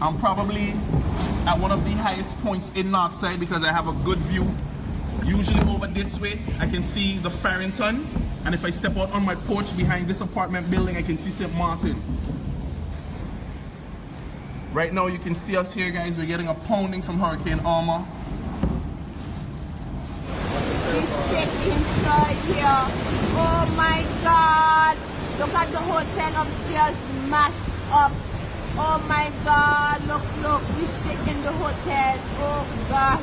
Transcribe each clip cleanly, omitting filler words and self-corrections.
I'm probably at one of the highest points in Northside because I have a good view. Usually over this way, I can see the Farrington. And if I step out on my porch behind this apartment building, I can see St. Martin. Right now, you can see us here, guys. We're getting a pounding from Hurricane Irma. Inside here. Oh my God. Look at the hotel upstairs smashed up. Oh my God. Look. We're stuck in the hotel. Oh God.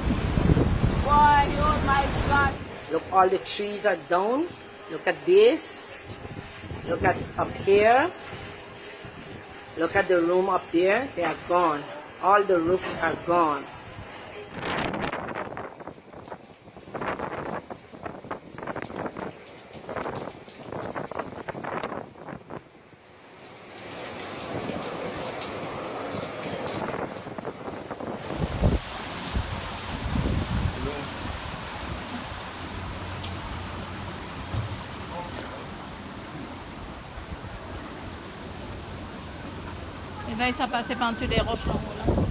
Boy, oh my God. Look, all the trees are down. Look at this. Look at up here. Look at the room up there. They are gone. All the roofs are gone. Et bien, ça passait par-dessus des roches en haut, là.